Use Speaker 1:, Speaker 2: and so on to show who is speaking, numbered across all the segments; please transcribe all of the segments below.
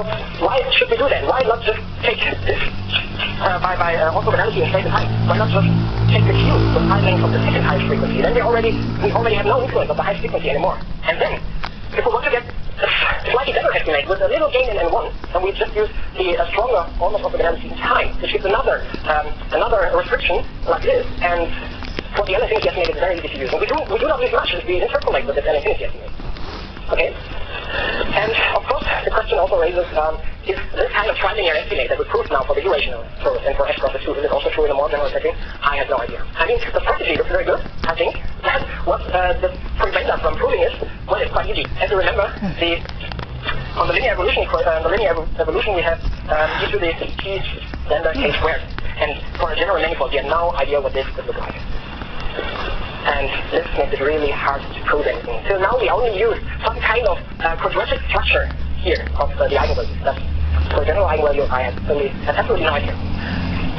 Speaker 1: So why should we do that? Why not just take this by orthogonality and state the height? Why not just take the cube with high length of the second highest frequency? Then we already have no influence of the highest frequency anymore. And then, if we want to get a slightly better estimate with a little gain in N1, then we just use the stronger almost orthogonality in time, which gives another restriction like this. And for the L infinity estimate, it's very easy to use. And we do not use much if we interpolate with this L infinity estimate. Okay? And of course, the question also raises, is this kind of trilinear estimate that we proved now for the irrational source and for S cross S2, is it also true in a more general setting? I have no idea. I mean, the strategy looks very good, I think. But what the prevent us from proving is, well, it's quite easy. As you remember, on the linear evolution, we have e to the t lambda k squared. And for a general manifold, we have no idea what this could look like. And this makes it really hard to prove anything. So now we only use some kind of quadratic structure here of the eigenvalues. That's for general eigenvalue, I have absolutely no idea.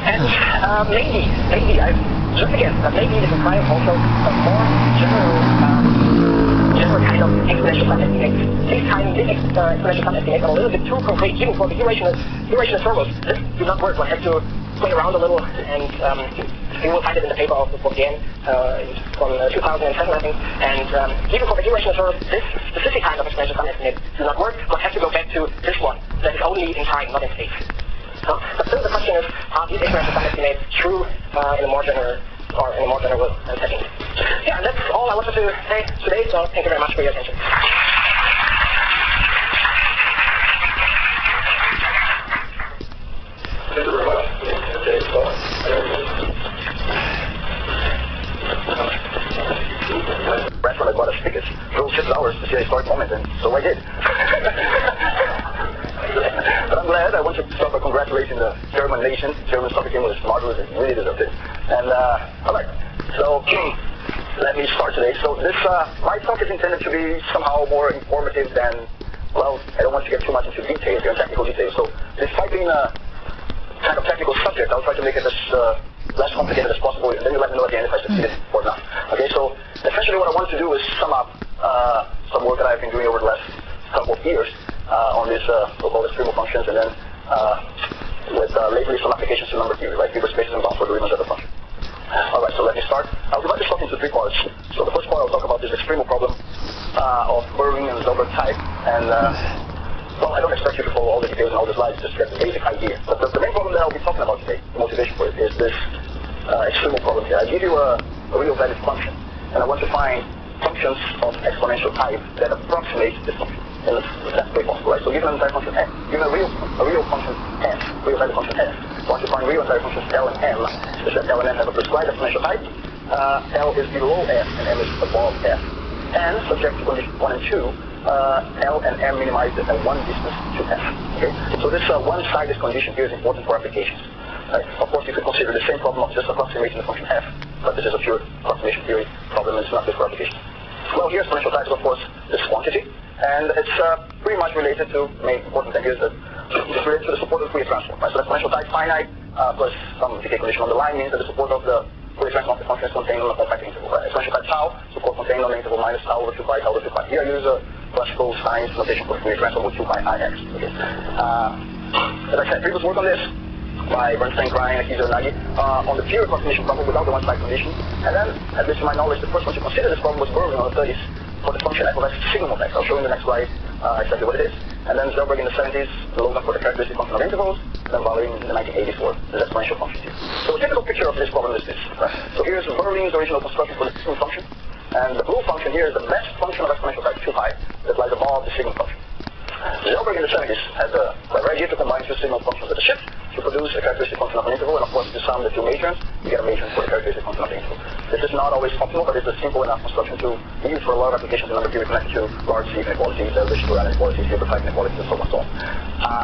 Speaker 1: And maybe I just guess that maybe this requires also a more general kind of exponential sum estimate. This exponential sum estimate are a little bit too concrete, even for the irrational circles. This do not work. One has to play around a little, and you will find it in the paper of Bourdieu from 2007, I think. And even for the irrational circles, this specific kind of exponential sum estimate does not work. One has to go back to this one that is only in time, not in space. But still, the question is, are these exponential sum estimates true in a more general setting? Yeah, that's all I wanted to say today. So thank you very much for your attention.
Speaker 2: Thank you very much. Okay, so restaurant, I bought a ticket. Drove 6 hours to see a historic moment, and so I did. But I'm glad. I want to start by congratulating the German nation. German soccer team was marvelous and really deserved it. And all right, so let me start today. So this my talk is intended to be somehow more informative than, well, I don't want to get too much into details, technical details. So despite being a kind of technical subject, I'll try to make it as less complicated as possible, and then you let me know at the end if I succeeded or not. Okay, so essentially what I want to do is sum up some work that I've been doing over the last couple of years on these so-called extremal functions, and then with lately some applications to number theory, like Hilbert spaces and bounds for the Riemann zeta function. Alright, so let me start. I'll divide this talk into 3 parts. So the first part I'll talk about this extremal problem of Berling and Zilbert type, and well, I don't expect you to follow all the details and all the slides, just get the basic idea. But the main problem that I'll be talking about today, the motivation for it, is this extremal problem here. I give you a real valued function, and I want to find functions of exponential type that approximate this function in the best way possible, right? So given an entire function f, given a real function f, real valued function f, I want to find real entire functions L and M, such that L and M have a prescribed exponential type, L is below f and M is above f, and subject to condition 1 and 2, L and M minimize at one distance to f. Okay? So this one-sided condition here is important for applications. Right? Of course, you could consider the same problem of just approximating the function f, but this is a pure approximation theory problem, and it's not good for applications. Well, here exponential types, of course, this quantity, and it's pretty much related to the main important thing is that it's related to the support of the Fourier transform. Right? So exponential type finite plus some decay condition on the line means that the support of the Fourier transform of the function is contained on a compact interval. Right? Exponential type tau, support contained on the interval minus tau over 2 pi, tau over 2 pi. Here I use a classical science notation for Fourier transform with 2 pi ix. Okay. As I said, previous work on this by Bernstein, Krein, Akiza, and Nagy on the pure approximation problem without the one-side condition. And then, at least to my knowledge, the first one to consider this problem was Berling on the 30s for the function f of x sigma of x. I'll show you in the next slide exactly what it is. And then Zellberg in the 70s, Logan for the characteristic function of intervals, then Valery in the 1980s for the exponential function here. So a typical picture of this problem is this. So here's Berling's original construction for the sigma function. And the blue function here is the best function of exponential type 2 pi that lies above the sigma function. Zellberg in the 70s had the clever idea to combine 2 signal functions at a shift to produce a characteristic function of an interval, and of course to sum the 2 matrons, you get a matron for the characteristic function of the interval. This is not always optimal, but it's a simple enough construction to be used for a lot of applications in number theory connected to large C inequalities, Richard inequalities, Hilbert type inequalities, and so on and so on.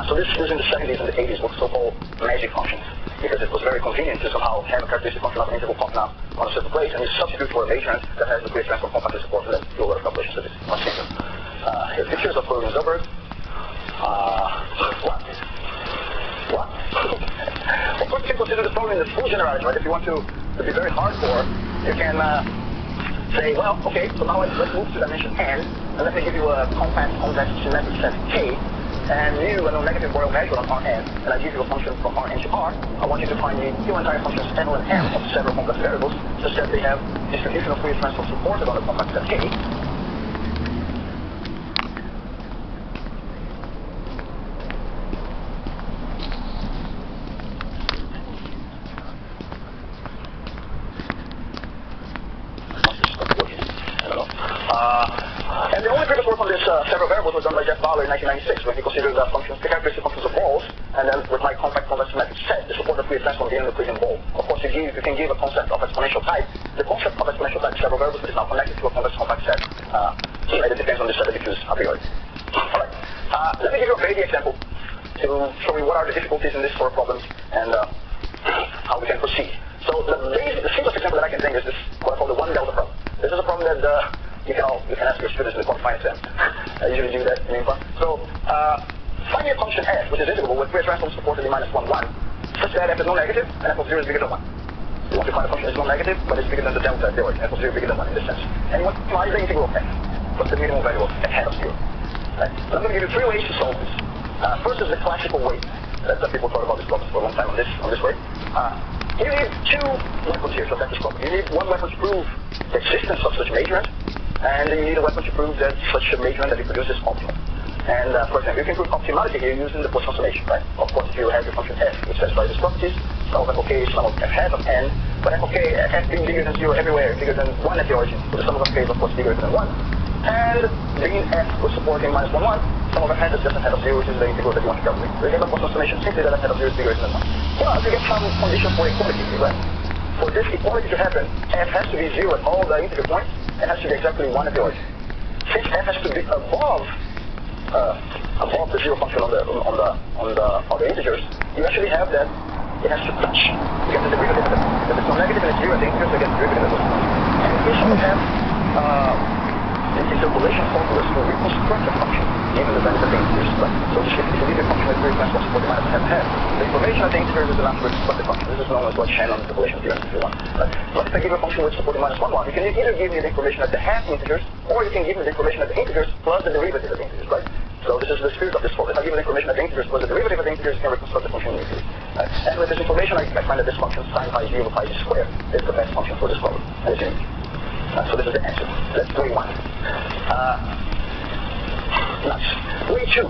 Speaker 2: So this is in the 70s and the 80s with so-called magic functions, because it was very convenient to somehow have a characteristic function of an interval popping up on a certain place, and you substitute for a matron that has the Fourier transform compactly support, and then do a lot of calculations that is much simpler. Here are pictures of Berling and Zellberg. What? Of course, you can consider the problem in the full generality, right? If you want to be very hardcore, you can say, well, okay, so now let's move to dimension n, and let me give you a compact convex symmetric set K, and mu a non-negative Borel measure on Rn, and I give you a function from Rn to R, I want you to find the two entire functions L and M of several complex variables, such that they have distribution of Fourier transform supported on the complex set K. And the only previous work on this several variables was done by Jeff Bowler in 1996, when he considered the functions, the characteristic functions of balls, and then with my compact convex symmetric set, the support of Fourier transform given the Euclidean ball. Of course, you can give a concept of exponential type. The concept of exponential type is several variables, but it's now connected to a convex compact set. And it depends on the set of diffuse a priori. Alright, let me give you a very example to show you what are the difficulties in this sort of problems and how we can proceed. So the simplest example that I can think is this, what I call the one delta problem. This is a problem that you can ask your students in the qualifying exam. I usually do that in INFA. So, find me a function f, which is integrable with Fourier transform supported in -1, 1, such that f is non-negative and f of 0 is bigger than 1. You want to find a function that is non-negative, but it's bigger than the delta theory, f of 0 bigger than 1 in this sense. And you want to find the integral of f. What's the minimum value of f hat of 0? Right? So I'm going to give you three ways to solve this. First is the classical way that people thought about this problem for a long time on this way. You need two weapons here to attack this problem. You need one weapon to prove the existence of such measurement, and you need a weapon to prove that such a measurement that it produces is optimal. And for example, you can prove optimality here using the Poisson summation, right? Of course, if you have your function f, which satisfies these properties, sum of f of k is sum of f hat of n, but f of k, f being bigger than 0 everywhere, bigger than 1 at the origin, so the sum of f k is of course bigger than 1. And being f with supporting -1, 1, sum of f hat is just f hat of 0, which is the integral that you want to calculate. So you get a Poisson summation simply that f hat of 0 is bigger than 1. Well, you get some condition for equality here, right? For this equality to happen, f has to be 0 at all the integer points, and has to be exactly 1 at the origin. Since f has to be above the 0 function on the integers, you actually have that it has to touch. You get the derivative of it. If it's non-negative and it's 0 at the integers, you get the derivative of it. And in case you have this interpolation formulas to reconstruct a function, given the values of the integers, right? So if you leave a function with Fourier transform supported -f, the information of the integers is enough to reconstruct the function. This is known as what Shannon interpolation theorem, if you want. Right? But if I give a function with supported -1, 1, you can either give me the information at the half integers, or you can give me the information at the integers plus the derivative of the integers, right? So this is the spirit of this problem. If I give the information at the integers plus the derivative of the integers, you can reconstruct the function immediately. Right? And with this information, I find that this function sin pi g over pi g squared is the best function for this problem. And it's unique. So this is the answer. That's way 1. Nice. Way 2.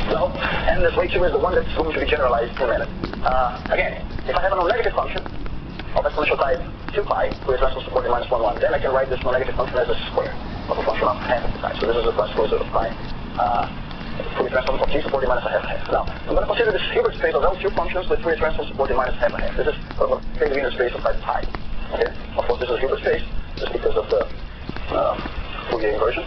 Speaker 2: Well, and this way 2 is the one that's going to be generalized in a minute. Again, if I have a non-negative function of exponential type 2 pi, Fourier transform supported -1, 1, then I can write this non-negative function as a square of a function of half of the size. So this is the plus closure of pi. Fourier transform of g supported minus a half. Now, I'm going to consider this Hilbert space of L2 functions with Fourier transform supported minus half a half. This is a Taylor space of type pi. Okay? Of course, this is Hilbert space, just because of the Fourier inversion.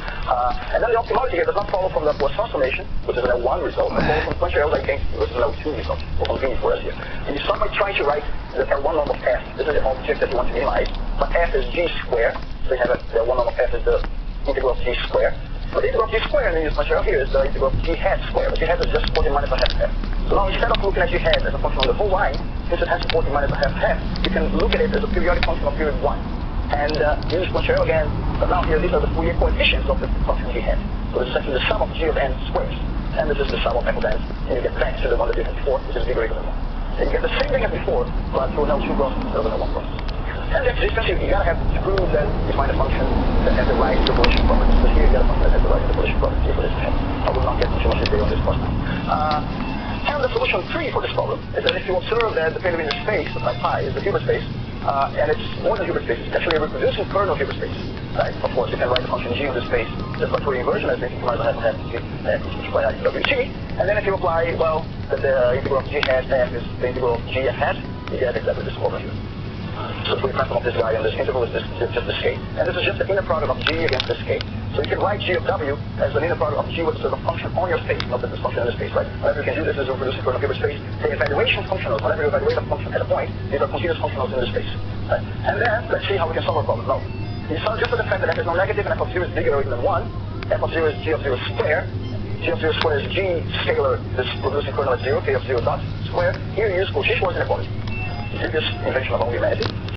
Speaker 2: And then the optimality here does not follow from the Poisson summation, which is an L1 result, but follows from Poincaré identity, which is an L2 result, or convenient for us here. And you start by trying to write the L1 norm of f. This is the object that you want to minimize, but f is g squared, so you have the L1 norm of f is the integral of g squared. But the integral of g squared, and you use Poincaré here, is the integral of g hat squared, but g hat is just supported minus a half half. So now instead of looking at g hat as a function on the whole line, since it has supported minus a half half, you can look at it as a periodic function of period 1. And use Poincaré again, but now here these are the Fourier coefficients of the function g hat. So this is actually the sum of g of n squares. And this is the sum of f of n, and you get back to the one that you had before, which is bigger or equal than 1. And you get the same thing as before, but through an L2 process instead of an L1 process. And the existence, you gotta have to prove that you find a function that has the right interpolation properties. So here you get a function that has the right interpolation properties for this test. I will not get too much detail on this part now. And the solution 3 for this problem is that if you observe that the Taylor space of type pi is the Hilbert space, and it's more than Hilbert space, it's actually a reproducing kernel of Hilbert space. Right? Of course, you can write the function g of the space just by Fourier inversion as anything minus half half by IWG. And then if you apply, well, that the integral of g hat f is the integral of g hat, you get exactly this formula here. So Fourier transform of this guy on this interval is just this k. And this is just the inner product of g against this k. So you can write g of w as an inner product of g with a sort of function on your space, not that this function in the space, right? Whenever you can do this as a reproducing kernel of Hilbert space, the evaluation functionals, whenever you evaluate a function at a point, these are continuous functionals in the space. Right? And then, let's see how we can solve our problem. Now, you start just with the fact that f is non-negative and f of 0 is bigger or equal than 1. F of 0 is g of 0 squared. G of 0 squared is g scalar, this reproducing kernel at 0, k of 0 dot squared. Here you use Cauchy-Schwarz inequality. This is invention of all humanity.